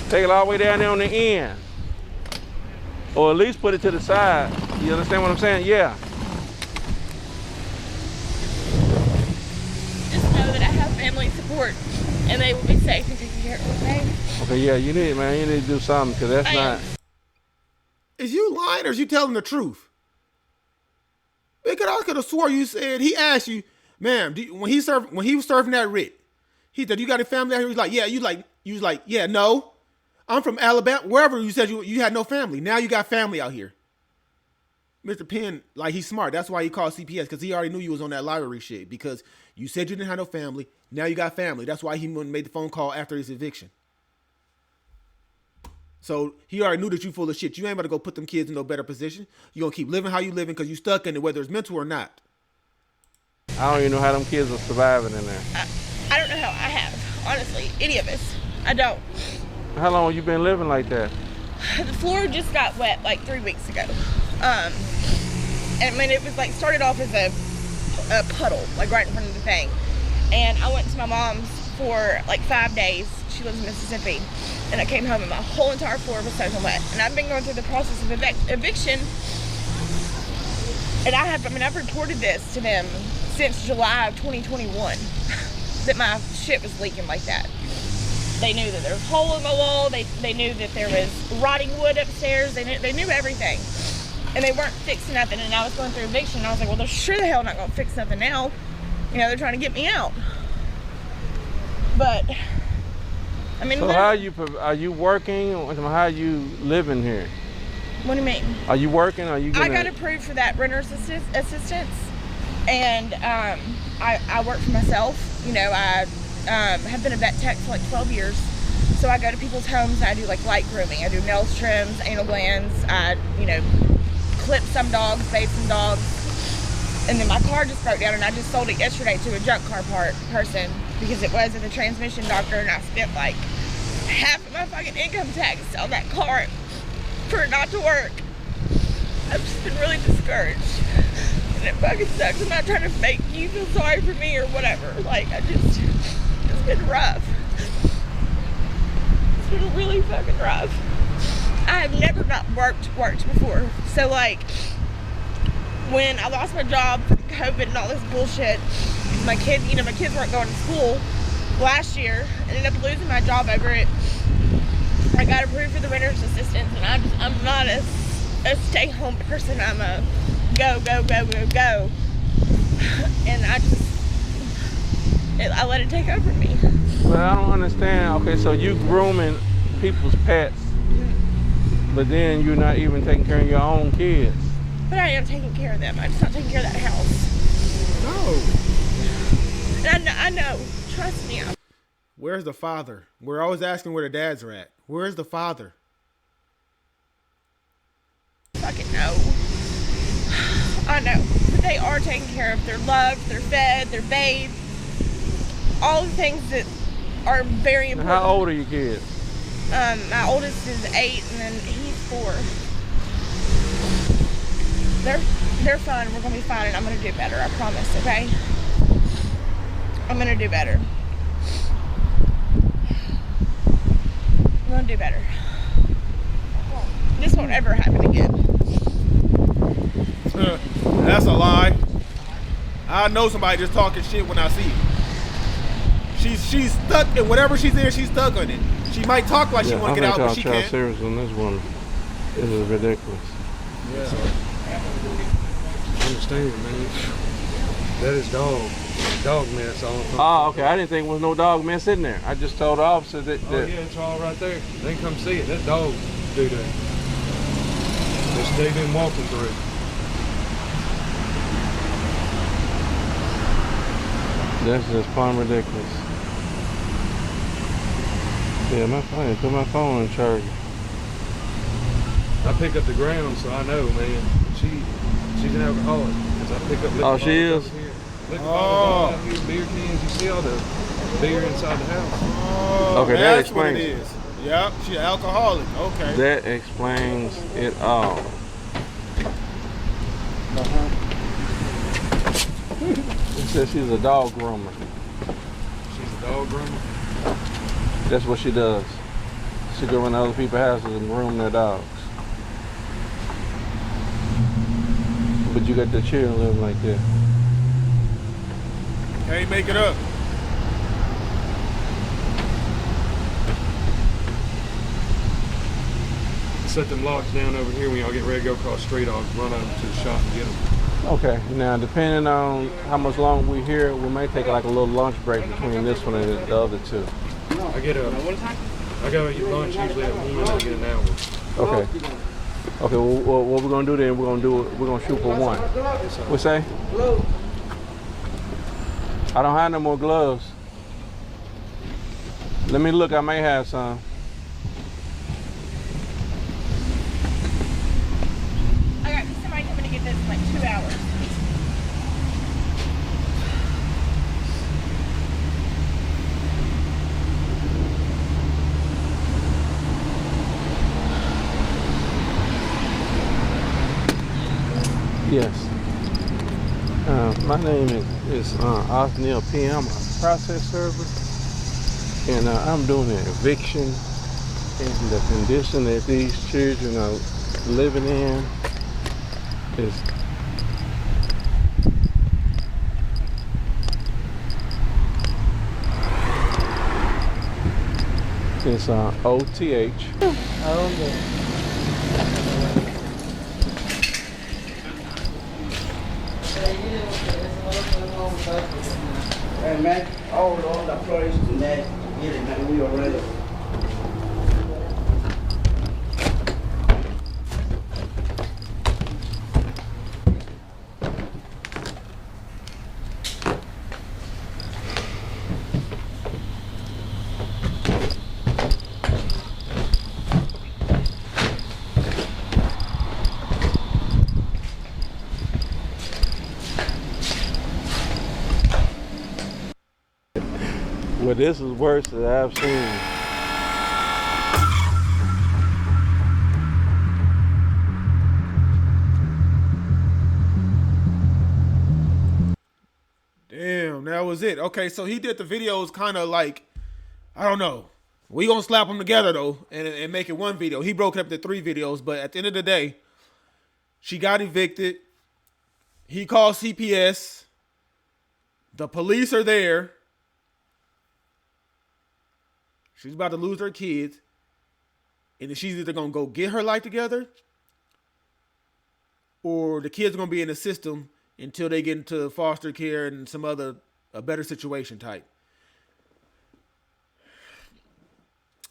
Take it all the way down there on the end. Or at least put it to the side. You understand what I'm saying? Yeah. Just know that I have family support and they will be safe and taken care of, okay? Okay, yeah, you need to do something because that's not. Is you lying or is you telling the truth? Because I could have swore you said, he asked you, ma'am, when he was serving that writ, he said, you got a family out here? He's like, yeah. You was like, yeah, no. I'm from Alabama. Wherever you said you had no family. Now you got family out here. Mr. Penn, like, he's smart. That's why he called CPS, because he already knew you was on that lottery shit. Because you said you didn't have no family. Now you got family. That's why he made the phone call after his eviction. So he already knew that you full of shit. You ain't about to go put them kids in no better position. You gonna keep living how you living because you stuck in it, whether it's mental or not. I don't even know how them kids are surviving in there. I don't know how I have, honestly, any of us. I don't. How long have you been living like that? The floor just got wet like 3 weeks ago. And I mean, it was like started off as a puddle, like right in front of the thing. And I went to my mom's for like 5 days. She lives in Mississippi. And I came home and my whole entire floor was soaking wet. And I've been going through the process of eviction. And I've reported this to them since July of 2021 that my shit was leaking like that. They knew that there was a hole in the wall. They knew that there was rotting wood upstairs. They knew everything. And they weren't fixing nothing. And I was going through eviction. And I was like, well, they're sure the hell not going to fix nothing now. You know, they're trying to get me out. But, I mean... So how are you working? How are you living here? What do you mean? Are you working? Are you I got approved for that renter's assistance. And I work for myself. You know, I have been a vet tech for like 12 years. So I go to people's homes. I do like light grooming. I do nails, trims, anal glands. I, you know, clip some dogs, bathe some dogs. And then my car just broke down and I just sold it yesterday to a junk car person because it wasn't the transmission doctor, and I spent like half of my fucking income tax on that car for it not to work. I've just been really discouraged. And it fucking sucks. I'm not trying to make you feel sorry for me or whatever. Like, it's been rough. It's been really fucking rough. I have never not worked before. So like, when I lost my job for COVID and all this bullshit, my kids weren't going to school last year. I ended up losing my job over it. I got approved for the renter's assistance, and I'm not a stay-home person. I'm a go. And I let it take over me. Well, I don't understand. Okay, so you grooming people's pets, but then you're not even taking care of your own kids. But I am taking care of them. I'm just not taking care of that house. No. And I know. Trust me. Where's the father? We're always asking where the dads are at. Where's the father? Fucking no. I know. But they are taken care of. They're loved. They're fed. They're bathed. All the things that are very important. How old are your kids? My oldest is 8, and then he's 4. They're fine. We're gonna be fine, and I'm gonna do better. I promise. Okay. I'm gonna do better. I'm gonna do better. This won't ever happen again. That's a lie. I know somebody just talking shit when I see it. She's stuck in whatever she's in. She's stuck on it. She might talk like she want to get out, but she can't. Serious on this one. This is ridiculous. Yeah. I understand, man. That is dog mess. Oh, okay. I didn't think there was no dog mess in there. I just told the officer that. Oh, yeah, it's all right there. They can come see it. That dog do that. They've been walking through. That's just plumb ridiculous. Yeah, put my phone in charge. I pick up the ground, so I know, man. She's an alcoholic. I pick up oh, she is? Liquor bottles out here, beer cans. You see all the beer inside the house. Oh, okay, that explains what it is. Yep, she's an alcoholic. Okay. That explains it all. It says she's a dog groomer. She's a dog groomer? That's what she does. She go in other people's houses and groom their dogs. But you got the children living like that. Can't make it up. Set them locks down over here when y'all get ready to go across the street. I'll run over to the shop and get them. Okay, now depending on how much longer we're here, we may take like a little lunch break between this one and the other two. I go eat lunch usually at 1 and I get an hour. Okay. Okay, well, what we're gonna do then, we're gonna shoot for 1. What say? I don't have no more gloves. Let me look, I may have some. I got somebody coming to get this in like 2 hours. Yes. My name is Othneil Penn. I'm a process server, and I'm doing an eviction. And the condition that these children are living in is It's OTH. ¿A dónde? Hey man, all the place to that, get it, man, we are ready. Well, this is worse than I've seen. Damn, that was it. Okay, so he did the videos kind of like, I don't know. We gonna slap them together though and make it one video. He broke it up into 3 videos, but at the end of the day, she got evicted. He called CPS. The police are there. She's about to lose her kids. And then she's either going to go get her life together or the kids are going to be in the system until they get into foster care and some other, a better situation type.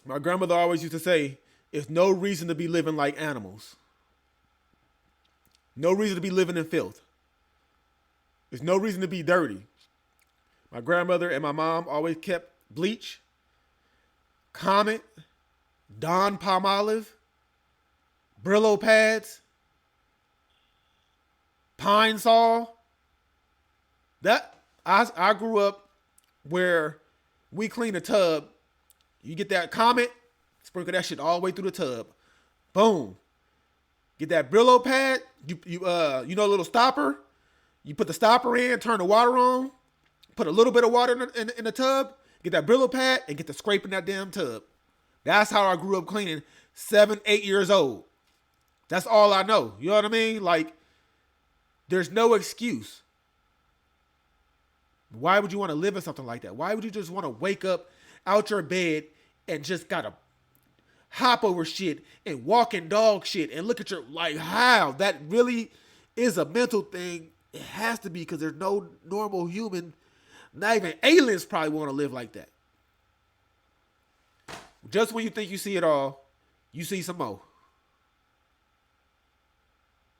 My grandmother always used to say, "It's no reason to be living like animals. No reason to be living in filth. There's no reason to be dirty." My grandmother and my mom always kept bleach, Comet, Dawn Palmolive, Brillo pads, Pine Sol. That I grew up where we clean a tub. You get that Comet, sprinkle that shit all the way through the tub. Boom. Get that Brillo pad. You know a little stopper. You put the stopper in, turn the water on, put a little bit of water in the tub. Get that Brillo pad and get to scraping that damn tub. That's how I grew up cleaning. 7, 8 years old. That's all I know. You know what I mean? Like, there's no excuse. Why would you want to live in something like that? Why would you just want to wake up out your bed and just gotta hop over shit and walk in dog shit and look at your, like, how? That really is a mental thing. It has to be, because there's no normal human. Not even aliens probably want to live like that. Just when you think you see it all, you see some more.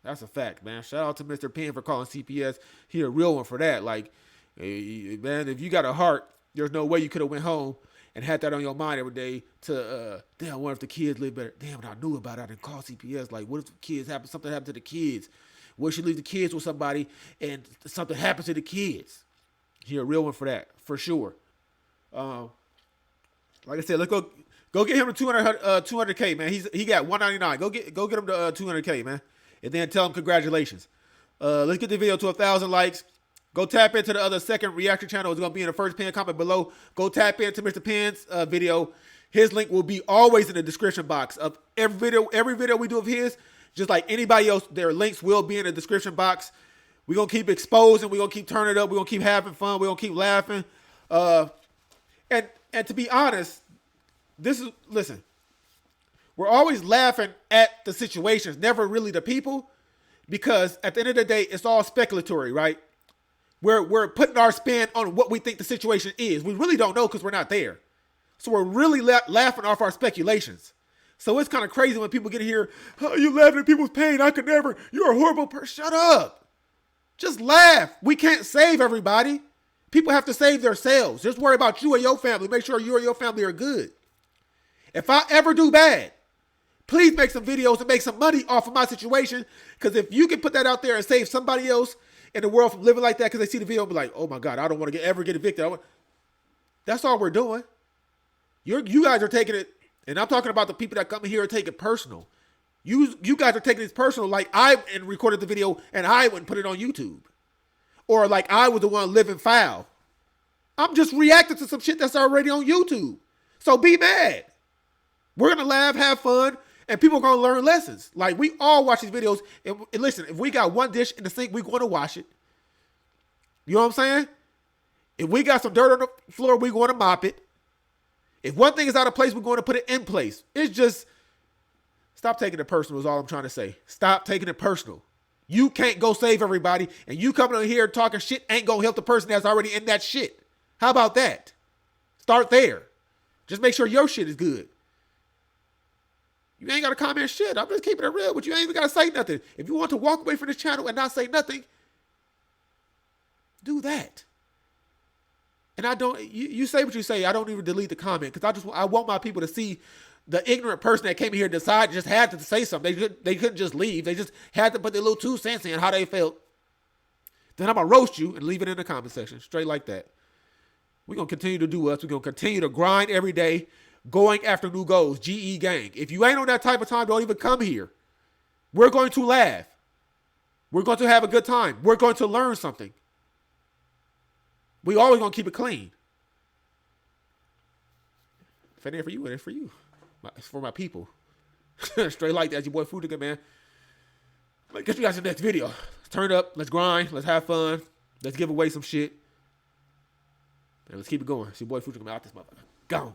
That's a fact, man. Shout out to Mr. Penn for calling CPS. He a real one for that. Like, man, if you got a heart, there's no way you could have went home and had that on your mind every day to, damn, I wonder if the kids live better. Damn, I knew about it. I didn't call CPS. Like, what if the kids happen, something happened to the kids? What if you leave the kids with somebody and something happens to the kids? He a real one for that, for sure. Like I said, let's go get him to 200K, man. He got 199. Go get him to 200K, man. And then tell him congratulations. Let's get the video to 1,000 likes. Go tap into the other second reaction channel. It's gonna be in the first pinned comment below. Go tap into Mr. Penn's video. His link will be always in the description box of every video we do of his. Just like anybody else, their links will be in the description box. We're going to keep exposing. We're going to keep turning it up. We're going to keep having fun. We're going to keep laughing. And to be honest, listen, we're always laughing at the situations, never really the people, because at the end of the day, it's all speculatory, right? We're putting our spin on what we think the situation is. We really don't know because we're not there. So we're really laughing off our speculations. So it's kind of crazy when people get here, "Oh, you laughing at people's pain. I could never. You're a horrible person." Shut up. Just laugh. We can't save everybody. People have to save themselves. Just worry about you and your family. Make sure you and your family are good. If I ever do bad, please make some videos and make some money off of my situation. Because if you can put that out there and save somebody else in the world from living like that because they see the video and be like, "Oh my God, I don't want to ever get evicted." That's all we're doing. You guys are taking it, and I'm talking about the people that come here and take it personal. You guys are taking this personal, like I recorded the video and I wouldn't put it on YouTube. Or like I was the one living foul. I'm just reacting to some shit that's already on YouTube. So be mad. We're going to laugh, have fun, and people are going to learn lessons. Like, we all watch these videos, and listen, if we got one dish in the sink, we're going to wash it. You know what I'm saying? If we got some dirt on the floor, we're going to mop it. If one thing is out of place, we're going to put it in place. It's just, stop taking it personal is all I'm trying to say. Stop taking it personal. You can't go save everybody, and you coming on here talking shit ain't going to help the person that's already in that shit. How about that? Start there. Just make sure your shit is good. You ain't got to comment shit. I'm just keeping it real, but you ain't even got to say nothing. If you want to walk away from this channel and not say nothing, do that. And I don't, you say what you say. I don't even delete the comment because I want my people to see the ignorant person that came here and decided just had to say something. They couldn't just leave. They just had to put their little 2 cents in how they felt. Then I'm going to roast you and leave it in the comment section. Straight like that. We're going to continue to do us. We're going to continue to grind every day, going after new goals. GE gang. If you ain't on that type of time, don't even come here. We're going to laugh. We're going to have a good time. We're going to learn something. We always going to keep it clean. If it ain't for you, it ain't for you. It's for my people. Straight like that. It's your boy Food Nigga, man. But catch you guys in the next video. Let's turn up. Let's grind. Let's have fun. Let's give away some shit. And let's keep it going. It's your boy Food Nigga, man. Out this motherfucker. Gone.